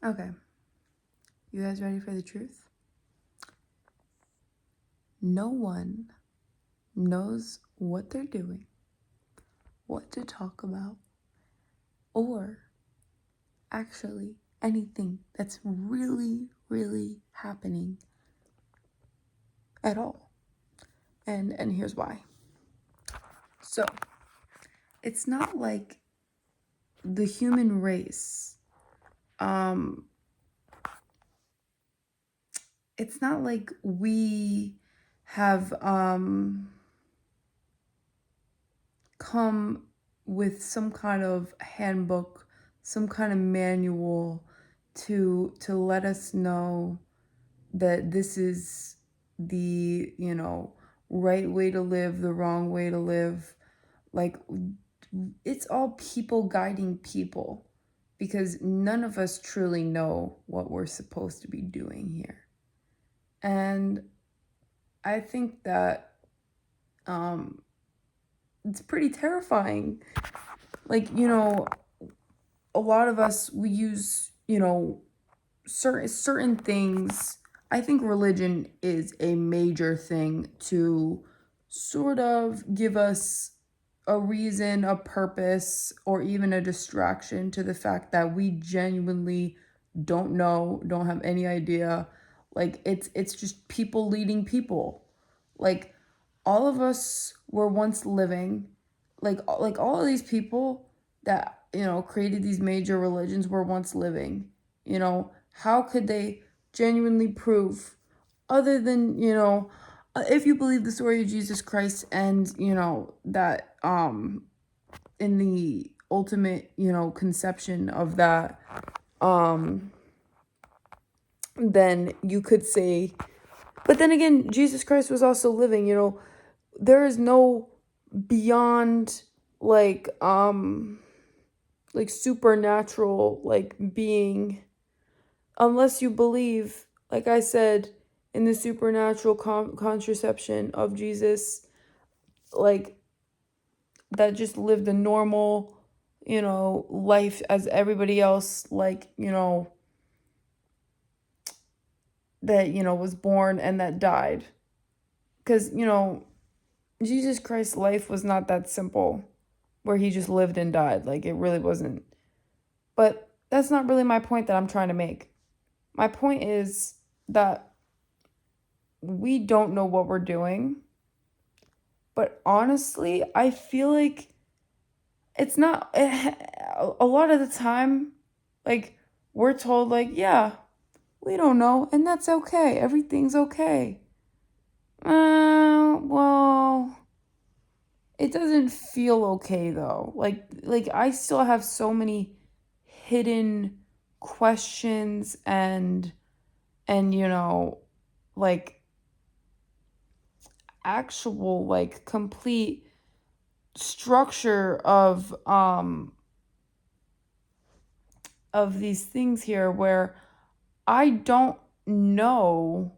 Okay, you guys ready for the truth? No one knows what they're doing, what to talk about, or actually anything that's really, really happening at all. And here's why. So, it's not like the human race, it's not like we have come with some kind of handbook, some kind of manual to let us know that this is the, right way to live, the wrong way to live. Like, it's all people guiding people, because none of us truly know what we're supposed to be doing here. And I think that it's pretty terrifying. Like, a lot of us, we use, certain things. I think religion is a major thing to sort of give us a reason, a purpose, or even a distraction to the fact that we genuinely don't know, don't have any idea. Like, it's just people leading people. Like, all of us were once living, like all of these people that, created these major religions were once living. How could they genuinely prove, other than, if you believe the story of Jesus Christ, and that in the ultimate, conception of that, then you could say, but then again, Jesus Christ was also living. There is no beyond, like supernatural, like, being, unless you believe, like I said, in the supernatural contraception of Jesus, like, that just lived a normal, life as everybody else, like, that, was born and that died. Because, Jesus Christ's life was not that simple, where he just lived and died. Like, it really wasn't. But that's not really my point that I'm trying to make. My point is that we don't know what we're doing. But honestly, I feel like it's not, a lot of the time, like, we're told, like, yeah, we don't know, and that's okay. Everything's okay. Well, it doesn't feel okay though. Like I still have so many hidden questions, and like, actual, like, complete structure of these things here, where I don't know,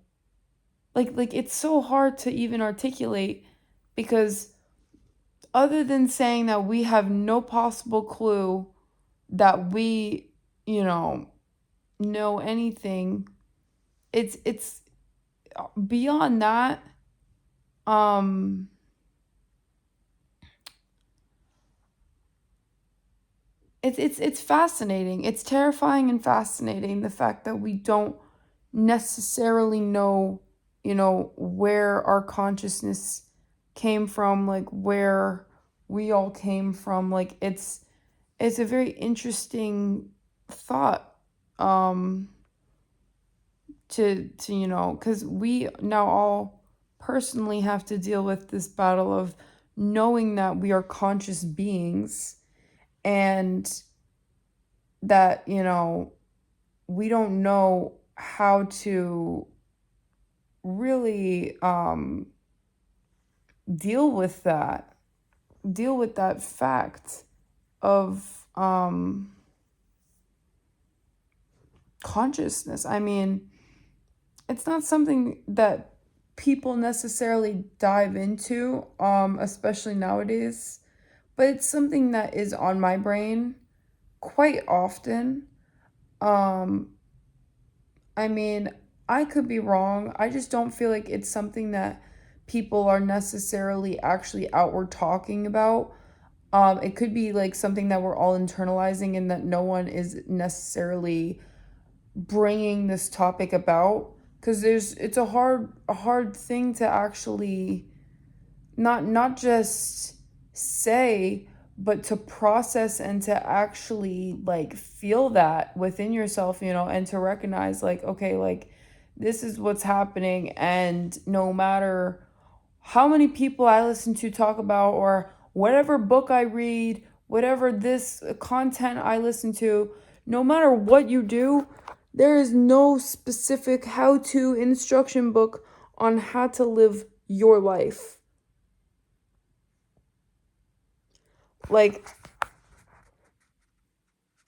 like it's so hard to even articulate, because other than saying that we have no possible clue that we, know anything, it's beyond that. um it's fascinating. It's terrifying and fascinating, the fact that we don't necessarily know, where our consciousness came from, like, where we all came from. Like, it's a very interesting thought, um to because we now all personally have to deal with this battle of knowing that we are conscious beings, and that, we don't know how to really deal with that fact of consciousness. I mean, it's not something that people necessarily dive into, especially nowadays, but it's something that is on my brain quite often. Um, I mean, I could be wrong. I just don't feel like it's something that people are necessarily actually outward talking about. It could be like something that we're all internalizing and that no one is necessarily bringing this topic about, because it's a hard thing to actually not just say, but to process and to actually like feel that within yourself, and to recognize like, okay, like this is what's happening, and no matter how many people I listen to talk about, or whatever book I read, whatever this content I listen to, no matter what you do, there is no specific how to instruction book on how to live your life. Like,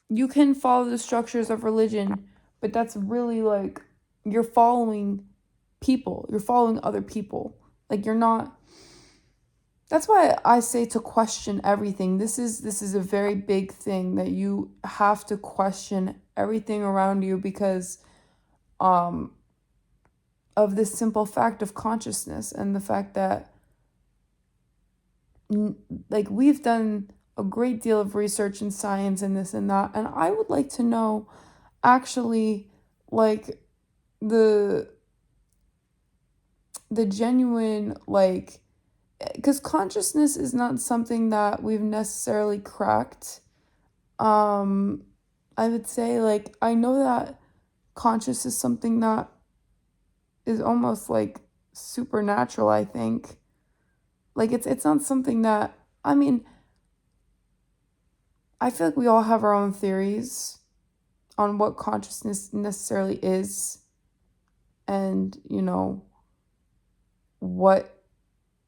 you can follow the structures of religion, but that's really like you're following people, you're following other people. Like, you're not. That's why I say to question everything. This is a very big thing, that you have to question everything around you, because um of this simple fact of consciousness, and the fact that like we've done a great deal of research in science and this and that, and I would like to know actually, like, the genuine, like, because consciousness is not something that we've necessarily cracked. um I would say, like, I know that conscious is something that is almost like supernatural, I think. Like, it's not something that, I mean, I feel like we all have our own theories on what consciousness necessarily is, and what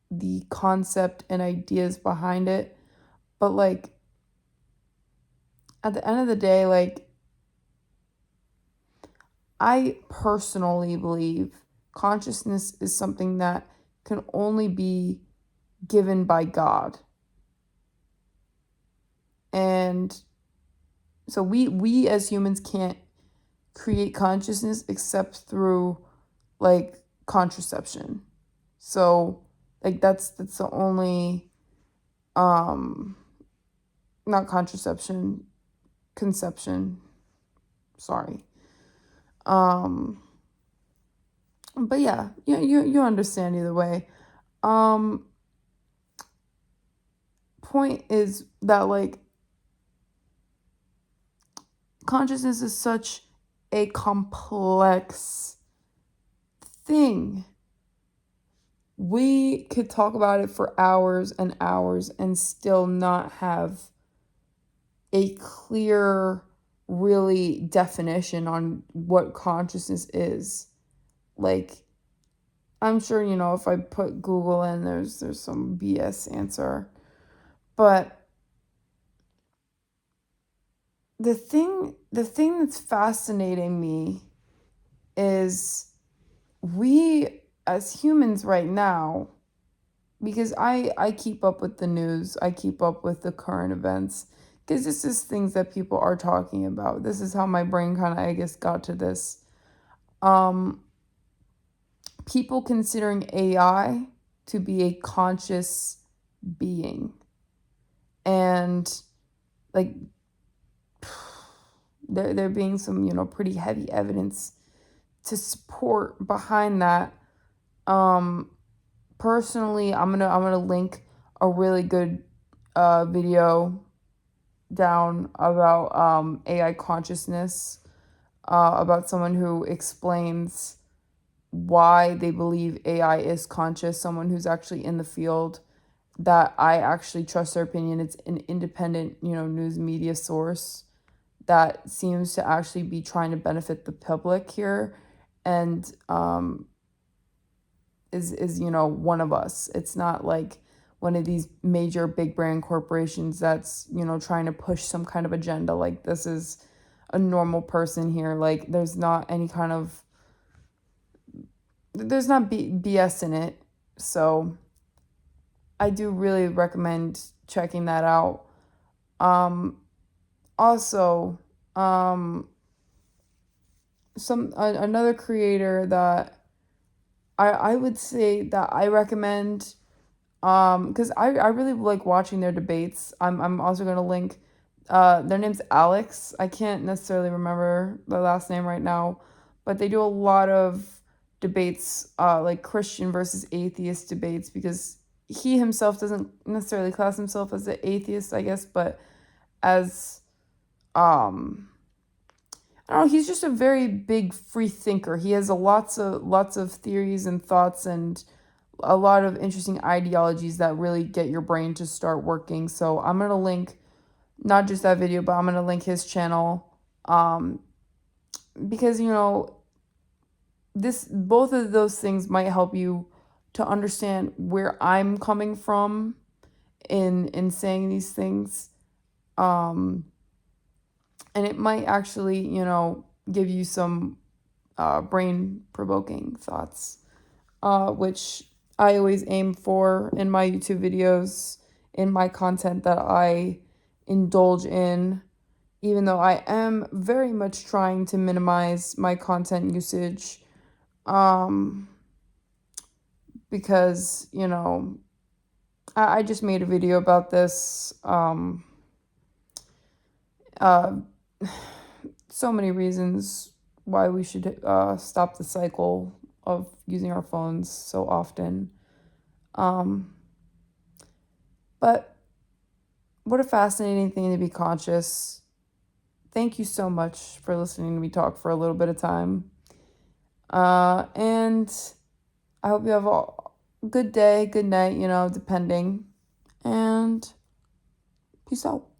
the concept and ideas behind it. But like, at the end of the day, like, I personally believe consciousness is something that can only be given by God. And so we as humans can't create consciousness except through, like, contraception. So, like, that's the only, um not contraception, conception, sorry. um but yeah, you understand either way. um Point is that, like, consciousness is such a complex thing. We could talk about it for hours and hours and still not have a clear, really, definition on what consciousness is. Like, I'm sure, if I put Google in, there's some BS answer. But the thing that's fascinating me is, we as humans right now, because I keep up with the news, I keep up with the current events, because this is things that people are talking about. This is how my brain kind of, I guess, got to this. Um, People considering AI to be a conscious being, and like, there being some, pretty heavy evidence to support behind that. Um, Personally, I'm gonna link a really good video down about AI consciousness, about someone who explains why they believe AI is conscious, someone who's actually in the field, that I actually trust their opinion. It's an independent, news media source that seems to actually be trying to benefit the public here, and is one of us. It's not like one of these major big brand corporations that's trying to push some kind of agenda. Like, this is a normal person here. Like, there's not BS in it. So I do really recommend checking that out. Also, another creator that I would say that I recommend, because I really like watching their debates. I'm also gonna link, their name's Alex. I can't necessarily remember the last name right now, but they do a lot of debates, like Christian versus atheist debates, because he himself doesn't necessarily class himself as an atheist, I guess, but as um I don't know, he's just a very big free thinker. He has a lots of theories and thoughts and a lot of interesting ideologies that really get your brain to start working. So I'm gonna link not just that video, but I'm gonna link his channel. Um, because this both of those things might help you to understand where I'm coming from in saying these things. Um, and it might actually, give you some brain provoking thoughts, which I always aim for in my YouTube videos, in my content that I indulge in, even though I am very much trying to minimize my content usage, um, because, I just made a video about this. Uh, so many reasons why we should stop the cycle of using our phones so often. Um, but what a fascinating thing to be conscious. Thank you so much for listening to me talk for a little bit of time. And I hope you have a good day, good night, depending. And peace out.